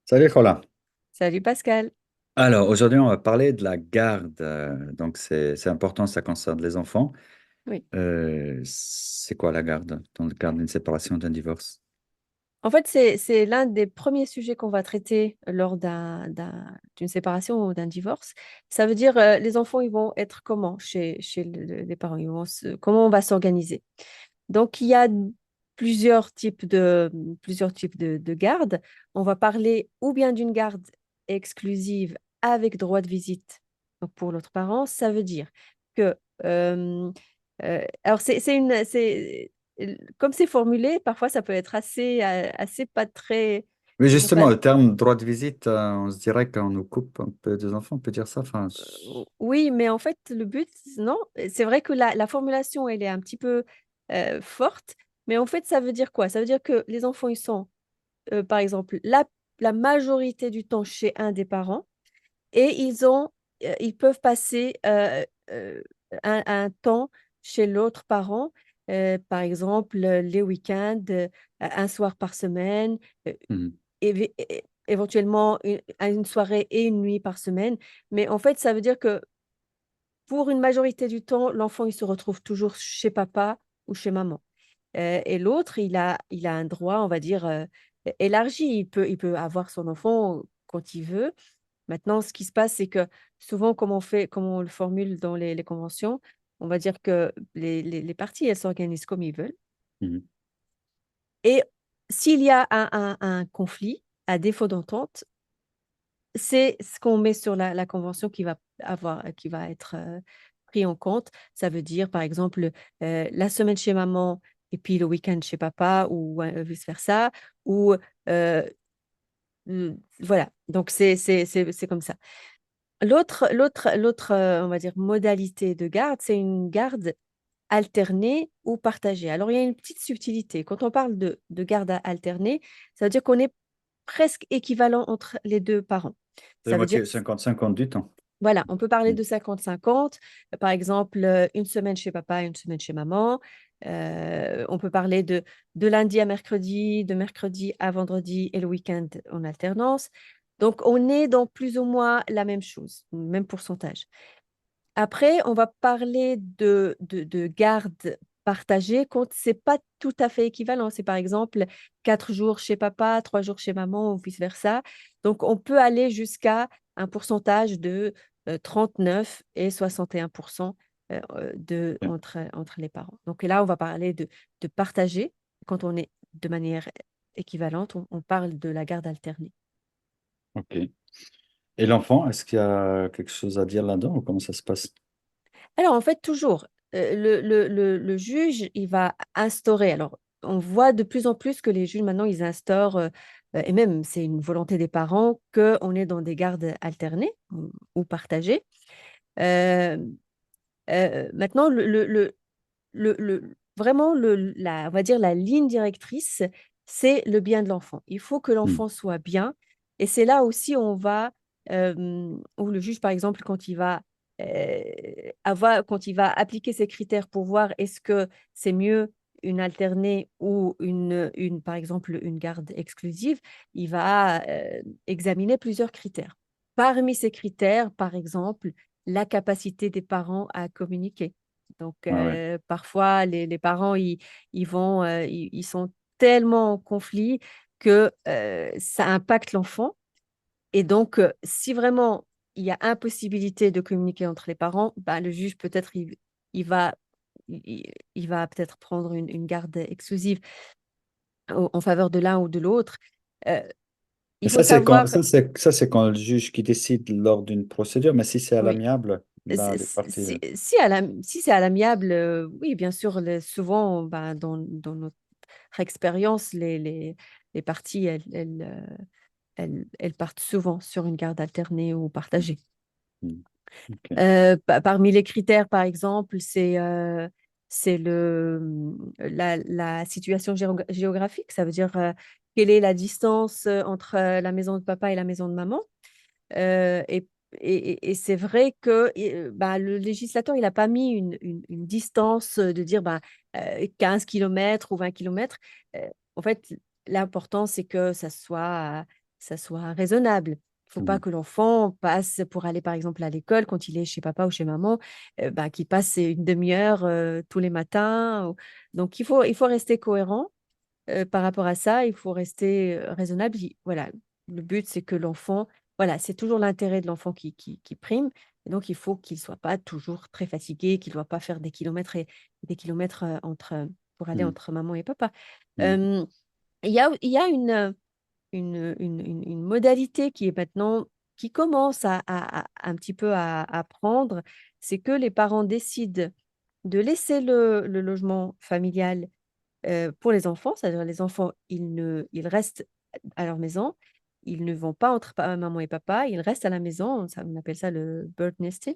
Salut Colin. Salut Pascal. Alors aujourd'hui on va parler de la garde. Donc c'est important, ça concerne les enfants. Oui. C'est quoi la garde dans le cadre d'une séparation, d'un divorce? En fait, c'est l'un des premiers sujets qu'on va traiter lors d'une séparation ou d'un divorce. Ça veut dire, les enfants, ils vont être comment chez les parents? Comment on va s'organiser? Donc, il y a plusieurs types de garde. On va parler ou bien d'une garde exclusive avec droit de visite. Donc, pour l'autre parent, ça veut dire que, alors comme c'est formulé, parfois ça peut être assez pas très, Mais je sais justement, pas. le terme droit de visite, on se dirait qu'on nous coupe un peu des enfants, on peut dire ça. Enfin, Oui, mais en fait, le but, non, c'est vrai que la formulation, elle est un petit peu forte, mais en fait, ça veut dire quoi? Ça veut dire que les enfants, ils sont, par exemple, la majorité du temps chez un des parents et ils peuvent passer un temps chez l'autre parent, par exemple, les week-ends, un soir par semaine, euh, mhm, éventuellement une soirée et une nuit par semaine. Mais en fait, ça veut dire que pour une majorité du temps, l'enfant, il se retrouve toujours chez papa ou chez maman. Et l'autre, il a un droit, on va dire, élargi. Il peut avoir son enfant quand il veut. Maintenant, ce qui se passe, c'est que souvent, comme on le formule dans les conventions, on va dire que les parties, elles s'organisent comme ils veulent. mhm. Et s'il y a un conflit, à défaut d'entente, c'est ce qu'on met sur la convention qui va être pris en compte. Ça veut dire, par exemple, la semaine chez maman et puis le week-end chez papa ou vice-versa. Ou voilà, donc c'est comme ça. On va dire, modalité de garde, c'est une garde alternée ou partagée. Alors, il y a une petite subtilité. Quand on parle de garde alternée, ça veut dire qu'on est presque équivalent entre les deux parents. C'est la Ça veut dire, moitié, 50-50 du temps. voilà, on peut parler Mhm. de 50-50. Par exemple, une semaine chez papa, une semaine chez maman. On peut parler de lundi à mercredi, de mercredi à vendredi et le week-end en alternance. Donc, on est dans plus ou moins la même chose, même pourcentage. Après, on va parler de garde partagée quand c'est pas tout à fait équivalent. C'est par exemple 4 jours chez papa, 3 jours chez maman ou vice-versa. Donc, on peut aller jusqu'à un pourcentage de 39 et 61% Ok. entre les parents. Donc là, on va parler de partager. Quand on est de manière équivalente, on parle de la garde alternée. Ok. Et l'enfant, est-ce qu'il y a quelque chose à dire là-dedans ou comment ça se passe? Alors, en fait, toujours, le juge, il va instaurer. Alors, on voit de plus en plus que les juges, maintenant, ils instaurent, et même c'est une volonté des parents, qu'on est dans des gardes alternées ou partagées. Euh, Maintenant, vraiment, on va dire la ligne directrice, c'est le bien de l'enfant. Il faut que Hmm. l'enfant soit bien. Et c'est là aussi où le juge, par exemple, quand il va appliquer ses critères pour voir est-ce que c'est mieux une alternée ou par exemple, une garde exclusive, il va examiner plusieurs critères. Parmi ces critères, par exemple, la capacité des parents à communiquer. Donc, Ouais, ouais. parfois, les parents, ils sont tellement en conflit que ça impacte l'enfant. Et donc, si vraiment il y a impossibilité de communiquer entre les parents, bah, le juge, peut-être, il va, il va peut-être prendre une garde exclusive en faveur de l'un ou de l'autre. Euh, Mais il faut savoir, ça, c'est quand le juge qui décide lors d'une procédure, mais si c'est à oui, l'amiable, là, les parties. si c'est à l'amiable, oui, bien sûr, souvent, bah, dans notre expérience, les parties, elles partent souvent sur une garde alternée ou partagée. Hmm. Ok. Parmi les critères, par exemple, c'est la situation géographique. Ça veut dire quelle est la distance entre la maison de papa et la maison de maman. Euh, et et c'est vrai que bah, le législateur, il n'a pas mis une distance de dire bah, 15 km ou 20 km. En fait, l'important, c'est que ça soit ça soit raisonnable. Il faut pas Mhm. que l'enfant passe pour aller, par exemple, à l'école quand il est chez papa ou chez maman, qu'il passe une demi-heure tous les matins. Donc, il faut rester cohérent par rapport à ça. Il faut rester raisonnable. Voilà, le but, c'est que l'enfant, voilà, c'est toujours l'intérêt de l'enfant qui prime. Et donc, il faut qu'il soit pas toujours très fatigué, qu'il ne doit pas faire des kilomètres et des kilomètres pour aller Mhm. entre maman et papa. Mhm. Euh, il y a une modalité qui est maintenant, qui commence un petit peu à prendre, c'est que les parents décident de laisser le logement familial pour les enfants, c'est-à-dire les enfants, ils restent à leur maison, ils ne vont pas entre maman et papa, ils restent à la maison, ça, on appelle ça le bird nesting.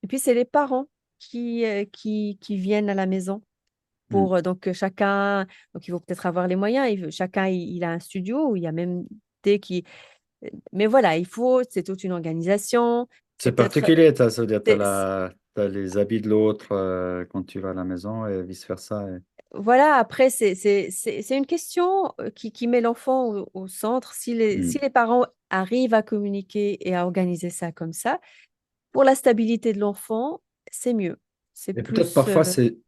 Et puis c'est les parents qui viennent à la maison Mhm. pour chacun, donc il faut peut-être avoir les moyens, chacun il a un studio où il y a même des qui, mais voilà, c'est toute une organisation, c'est C'est peut-être, particulier, ça veut dire c'est- t'as les habits de l'autre quand tu vas à la maison et vice-versa. voilà, après, c'est une question qui met l'enfant au centre. Si Mhm. les parents arrivent à communiquer et à organiser ça comme ça, pour la stabilité de l'enfant, c'est mieux. C'est Et peut-être plus, parfois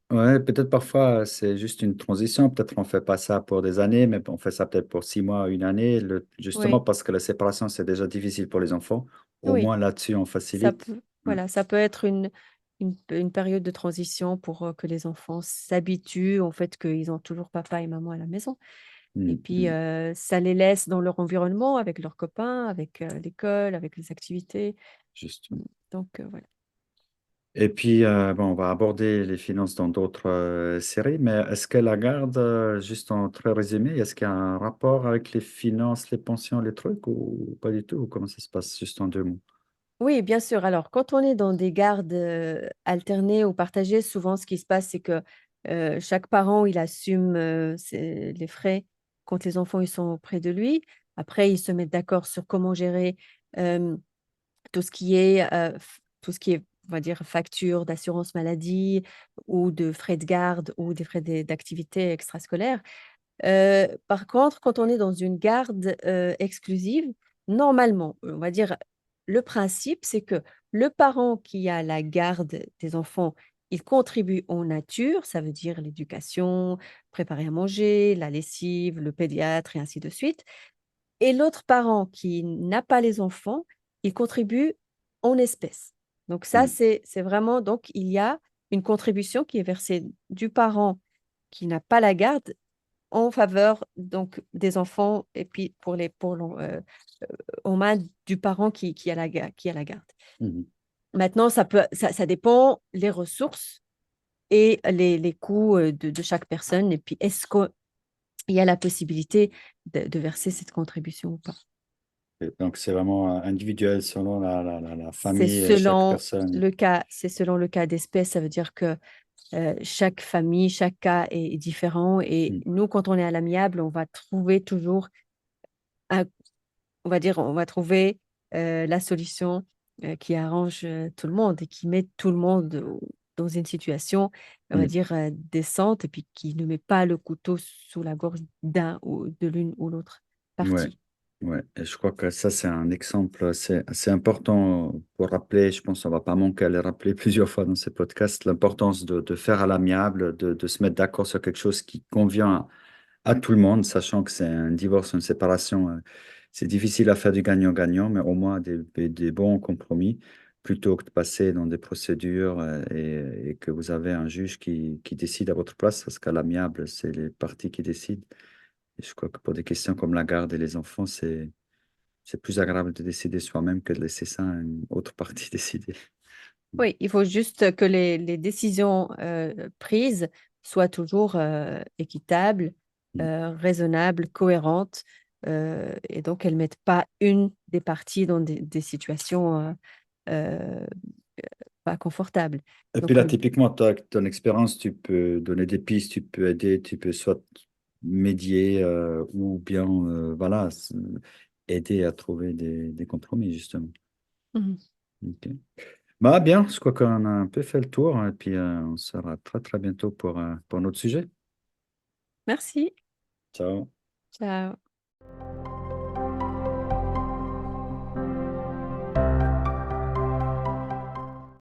peut-être parfois c'est juste une transition. Peut-être on fait pas ça pour des années, mais on fait ça peut-être pour 6 mois, une année. Justement oui, parce que la séparation c'est déjà difficile pour les enfants. Au oui, moins là-dessus on ça facilite. peut, Ouais. voilà, ça peut être une période de transition pour que les enfants s'habituent au fait qu'ils ont toujours papa et maman à la maison. Et Mm, puis, mm, ça les laisse dans leur environnement, avec leurs copains, avec l'école, avec les activités. justement. Donc, voilà. Et puis bon, on va aborder les finances dans d'autres séries, mais est-ce que la garde, juste en très résumé, est-ce qu'il y a un rapport avec les finances, les pensions, les trucs ou pas du tout? Ou comment ça se passe juste en 2 mots? Oui, bien sûr. Alors, quand on est dans des gardes alternées ou partagées, souvent, ce qui se passe, c'est que chaque parent, il assume les frais quand les enfants ils sont auprès de lui. Après, ils se mettent d'accord sur comment gérer euh, tout ce qui est, on va dire, facture d'assurance maladie ou de frais de garde ou des frais d'activité extrascolaire. Par contre, quand on est dans une garde exclusive, normalement, on va dire, le principe, c'est que le parent qui a la garde des enfants, il contribue en nature, ça veut dire l'éducation, préparer à manger, la lessive, le pédiatre et ainsi de suite. Et l'autre parent qui n'a pas les enfants, il contribue en espèces. Donc ça, Mm, c'est vraiment, donc il y a une contribution qui est versée du parent qui n'a pas la garde en faveur donc des enfants et puis aux mains du parent qui a la garde. mhm. Maintenant, ça dépend les ressources et les coûts de chaque personne. Et puis, est-ce qu'il y a la possibilité de verser cette contribution ou pas? Et donc c'est vraiment individuel selon la C'est famille et chaque selon personne. le cas, c'est selon le cas d'espèce. Ça veut dire que chaque famille, chaque cas est différent. Et Mm, nous, quand on est à l'amiable, on va trouver toujours un on va dire, on va trouver la solution qui arrange tout le monde et qui met tout le monde dans une situation, on va mm. dire, décente et puis qui ne met pas le couteau sous la gorge d'un ou de l'une ou l'autre Ouais, partie. ouais. Et je crois que ça, c'est un exemple assez important pour rappeler, je pense qu'on va pas manquer à le rappeler plusieurs fois dans ces podcasts, l'importance de faire à l'amiable, de se mettre d'accord sur quelque chose qui convient à tout le monde, sachant que c'est un divorce, une séparation. C'est difficile à faire du gagnant-gagnant, mais au moins des bons compromis, plutôt que de passer dans des procédures et que vous avez un juge qui décide à votre place, parce qu'à l'amiable, c'est les parties qui décident. Et je crois que pour des questions comme la garde et les enfants, c'est plus agréable de décider soi-même que de laisser ça à une autre partie décider. Oui, il faut juste que les décisions prises soient toujours équitables, Mm. raisonnables, cohérentes, et donc elles ne mettent pas une des parties dans des situations euh, pas confortables. Et puis Donc, là, typiquement, toi, avec ton expérience, tu peux donner des pistes, tu peux aider, tu peux soit médier ou bien voilà, aider à trouver des compromis, justement. mhm. Ok. Bah, bien, je crois qu'on a un peu fait le tour et puis on sera très très bientôt pour notre sujet. Merci. Ciao. Ciao.